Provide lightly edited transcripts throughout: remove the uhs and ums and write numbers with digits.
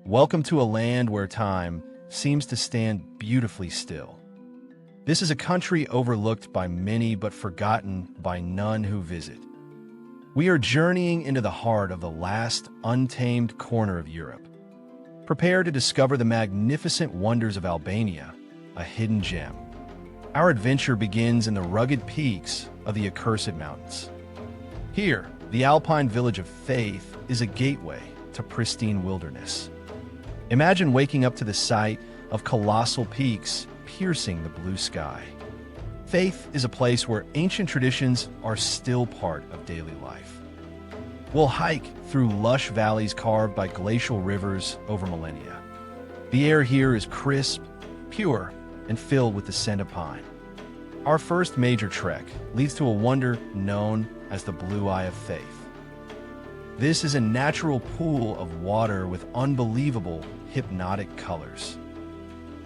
Welcome to a land where time seems to stand beautifully still. This is a country overlooked by many but forgotten by none who visit. We are journeying into the heart of the last untamed corner of Europe. Prepare to discover the magnificent wonders of Albania, a hidden gem. Our adventure begins in the rugged peaks of the Accursed Mountains. Here, the alpine village of Theth is a gateway to pristine wilderness. Imagine waking up to the sight of colossal peaks piercing the blue sky. Theth is a place where ancient traditions are still part of daily life. We'll hike through lush valleys carved by glacial rivers over millennia. The air here is crisp, pure, and filled with the scent of pine. Our first major trek leads to a wonder known as the Blue Eye of Theth. This is a natural pool of water with unbelievable hypnotic colors.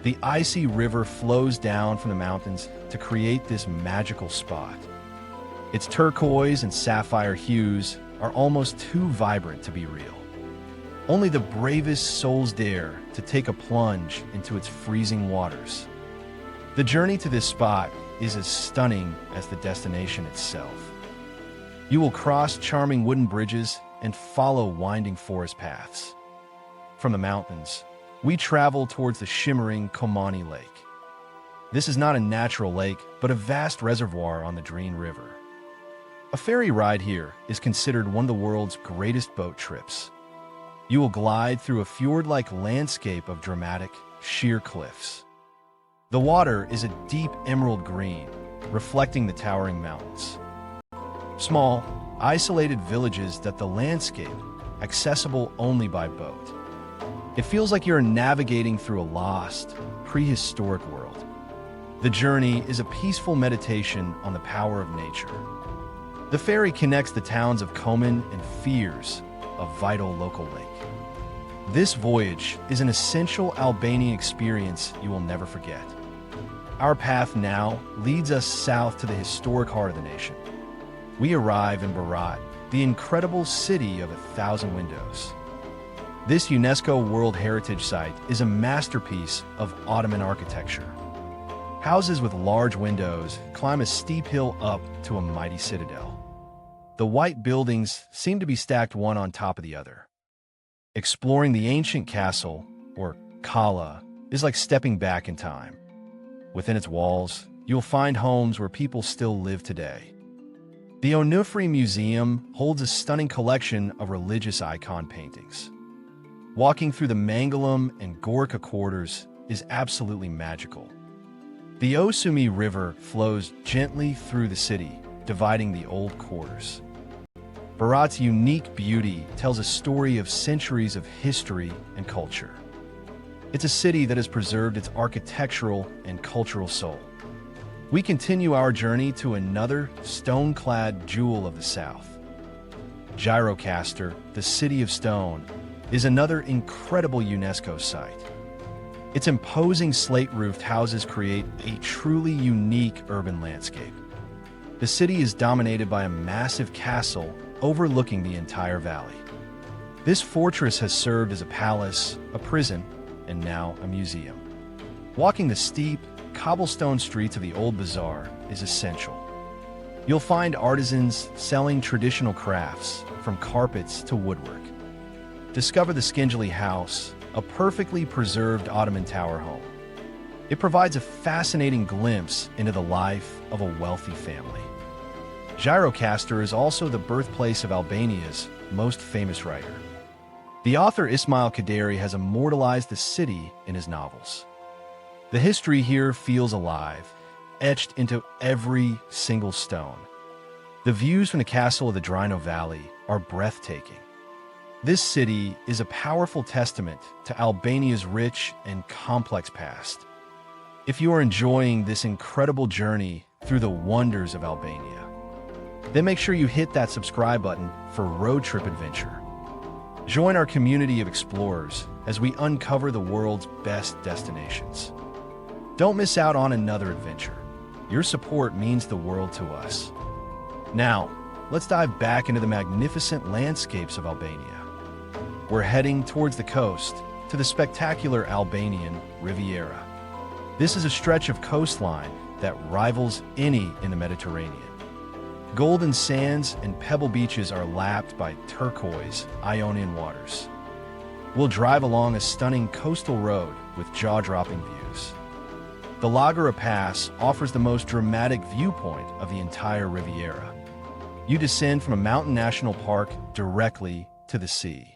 The icy river flows down from the mountains to create this magical spot. Its turquoise and sapphire hues are almost too vibrant to be real. Only the bravest souls dare to take a plunge into its freezing waters. The journey to this spot is as stunning as the destination itself. You will cross charming wooden bridges and follow winding forest paths. From the mountains, we travel towards the shimmering Komani lake. This is not a natural lake, but a vast reservoir on the Dreen River. A ferry ride here is considered one of the world's greatest boat trips. You will glide through a fjord-like landscape of dramatic, sheer cliffs. The water is a deep emerald green, reflecting the towering mountains. Small, isolated villages that the landscape, accessible only by boat. It feels like you're navigating through a lost, prehistoric world. The journey is a peaceful meditation on the power of nature. The ferry connects the towns of Komani and Fears, a vital local lake. This voyage is an essential Albanian experience you will never forget. Our path now leads us south to the historic heart of the nation. We arrive in Berat, the incredible city of 1,000 windows. This UNESCO World Heritage Site is a masterpiece of Ottoman architecture. Houses with large windows climb a steep hill up to a mighty citadel. The white buildings seem to be stacked one on top of the other. Exploring the ancient castle, or Kala, is like stepping back in time. Within its walls, you'll find homes where people still live today. The Onufri Museum holds a stunning collection of religious icon paintings. Walking through the Mangalam and Gjirokastër quarters is absolutely magical. The Osumi River flows gently through the city, dividing the old quarters. Berat's unique beauty tells a story of centuries of history and culture. It's a city that has preserved its architectural and cultural soul. We continue our journey to another stone-clad jewel of the south. Gjirokastër, the city of stone, is another incredible UNESCO site. Its imposing slate-roofed houses create a truly unique urban landscape. The city is dominated by a massive castle overlooking the entire valley. This fortress has served as a palace, a prison, and now a museum. Walking the steep, cobblestone streets of the old bazaar is essential. You'll find artisans selling traditional crafts, from carpets to woodwork. Discover the Skinjali House, a perfectly preserved Ottoman tower home. It provides a fascinating glimpse into the life of a wealthy family. Gjirokastër is also the birthplace of Albania's most famous writer. The author Ismail Kaderi has immortalized the city in his novels. The history here feels alive, etched into every single stone. The views from the castle of the Drino Valley are breathtaking. This city is a powerful testament to Albania's rich and complex past. If you are enjoying this incredible journey through the wonders of Albania, then make sure you hit that subscribe button for road trip adventure. Join our community of explorers as we uncover the world's best destinations. Don't miss out on another adventure. Your support means the world to us. Now, let's dive back into the magnificent landscapes of Albania. We're heading towards the coast, to the spectacular Albanian Riviera. This is a stretch of coastline that rivals any in the Mediterranean. Golden sands and pebble beaches are lapped by turquoise, Ionian waters. We'll drive along a stunning coastal road with jaw-dropping views. The Lagura Pass offers the most dramatic viewpoint of the entire Riviera. You descend from a mountain national park directly to the sea.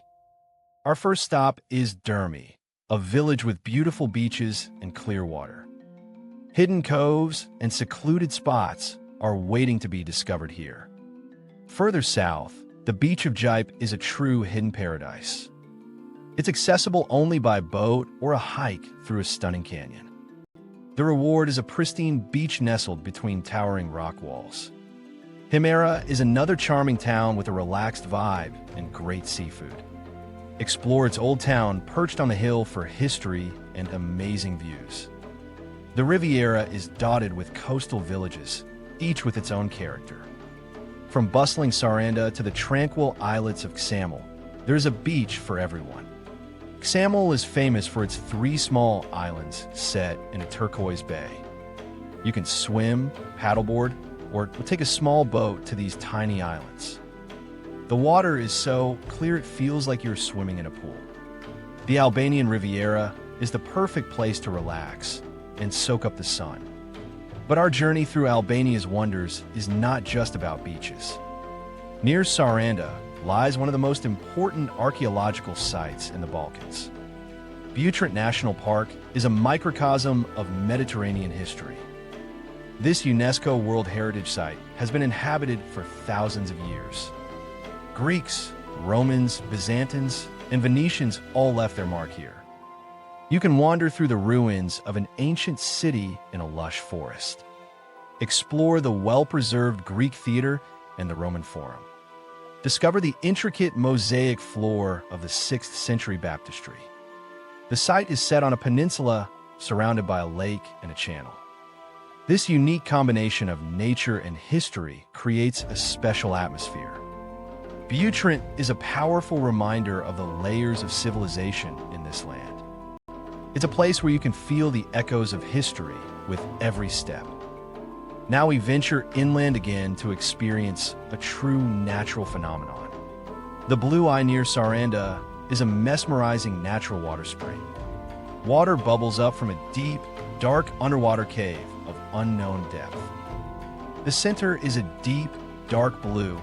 Our first stop is Durmi, a village with beautiful beaches and clear water. Hidden coves and secluded spots are waiting to be discovered here. Further south, the beach of Gjipe is a true hidden paradise. It's accessible only by boat or a hike through a stunning canyon. The reward is a pristine beach nestled between towering rock walls. Hypnotic is another charming town with a relaxed vibe and great seafood. Explore its old town perched on a hill for history and amazing views. The Riviera is dotted with coastal villages, each with its own character. From bustling Saranda to the tranquil islets of Ksamil, there's a beach for everyone. Ksamil is famous for its 3 small islands set in a turquoise bay. You can swim, paddleboard, or take a small boat to these tiny islands. The water is so clear it feels like you're swimming in a pool. The Albanian Riviera is the perfect place to relax and soak up the sun. But our journey through Albania's wonders is not just about beaches. Near Saranda lies one of the most important archaeological sites in the Balkans. Butrint National Park is a microcosm of Mediterranean history. This UNESCO World Heritage Site has been inhabited for thousands of years. Greeks, Romans, Byzantines, and Venetians all left their mark here. You can wander through the ruins of an ancient city in a lush forest. Explore the well-preserved Greek theater and the Roman Forum. Discover the intricate mosaic floor of the 6th century baptistry. The site is set on a peninsula surrounded by a lake and a channel. This unique combination of nature and history creates a special atmosphere. Butrint is a powerful reminder of the layers of civilization in this land. It's a place where you can feel the echoes of history with every step. Now we venture inland again to experience a true natural phenomenon. The Blue Eye near Saranda is a mesmerizing natural water spring. Water bubbles up from a deep, dark underwater cave of unknown depth. The center is a deep, dark blue,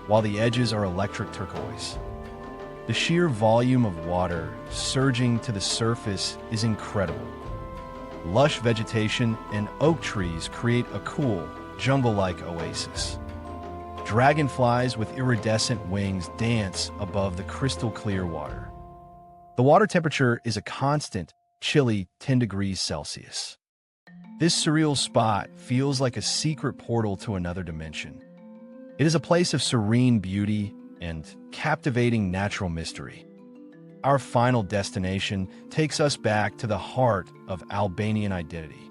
while the edges are electric turquoise. The sheer volume of water surging to the surface is incredible. Lush vegetation and oak trees create a cool, jungle-like oasis. Dragonflies with iridescent wings dance above the crystal-clear water. The water temperature is a constant, chilly 10 degrees Celsius. This surreal spot feels like a secret portal to another dimension. It is a place of serene beauty and captivating natural mystery. Our final destination takes us back to the heart of Albanian identity.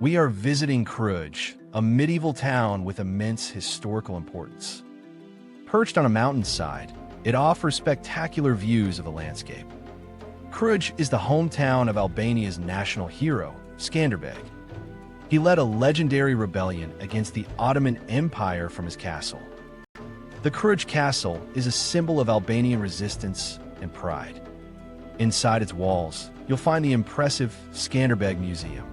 We are visiting Krujë, a medieval town with immense historical importance. Perched on a mountainside, it offers spectacular views of the landscape. Krujë is the hometown of Albania's national hero, Skanderbeg. He led a legendary rebellion against the Ottoman Empire from his castle. The Krujë Castle is a symbol of Albanian resistance and pride. Inside its walls, you'll find the impressive Skanderbeg Museum.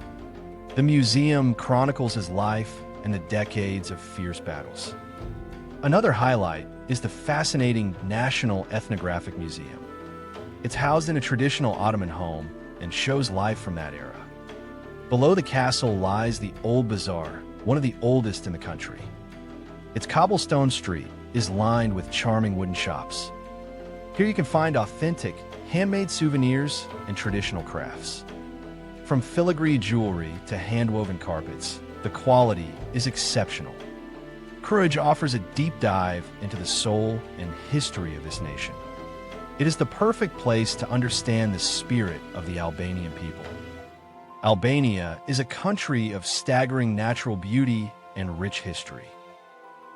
The museum chronicles his life and the decades of fierce battles. Another highlight is the fascinating National Ethnographic Museum. It's housed in a traditional Ottoman home and shows life from that era. Below the castle lies the Old Bazaar, one of the oldest in the country. Its cobblestone street is lined with charming wooden shops. Here you can find authentic, handmade souvenirs and traditional crafts. From filigree jewelry to hand-woven carpets, the quality is exceptional. Krujë offers a deep dive into the soul and history of this nation. It is the perfect place to understand the spirit of the Albanian people. Albania is a country of staggering natural beauty and rich history.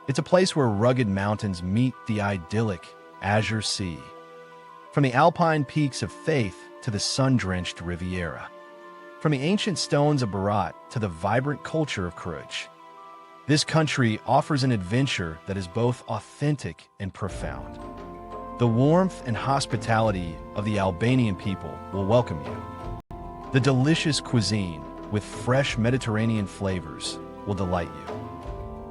It's a place where rugged mountains meet the idyllic azure sea. From the alpine peaks of Theth to the sun-drenched Riviera. From the ancient stones of Berat to the vibrant culture of Krujë, this country offers an adventure that is both authentic and profound. The warmth and hospitality of the Albanian people will welcome you. The delicious cuisine with fresh Mediterranean flavors will delight you.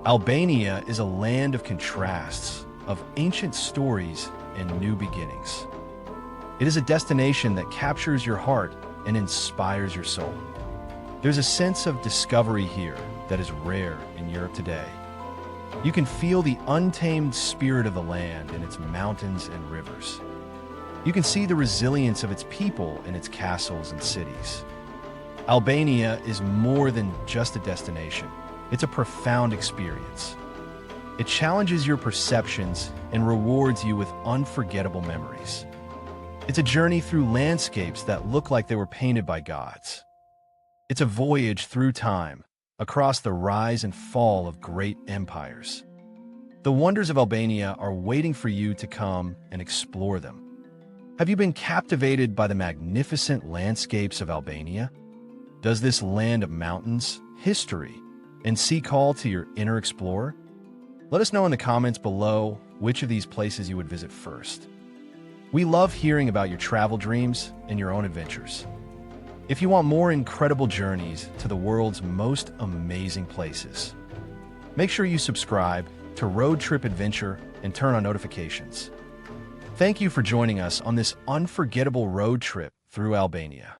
Albania is a land of contrasts, of ancient stories and new beginnings. It is a destination that captures your heart and inspires your soul. There's a sense of discovery here that is rare in Europe today. You can feel the untamed spirit of the land in its mountains and rivers. You can see the resilience of its people in its castles and cities. Albania is more than just a destination. It's a profound experience. It challenges your perceptions and rewards you with unforgettable memories. It's a journey through landscapes that look like they were painted by gods. It's a voyage through time, across the rise and fall of great empires. The wonders of Albania are waiting for you to come and explore them. Have you been captivated by the magnificent landscapes of Albania? Does this land of mountains, history, and sea call to your inner explorer? Let us know in the comments below which of these places you would visit first. We love hearing about your travel dreams and your own adventures. If you want more incredible journeys to the world's most amazing places, make sure you subscribe to Road Trip Adventure and turn on notifications. Thank you for joining us on this unforgettable road trip through Albania.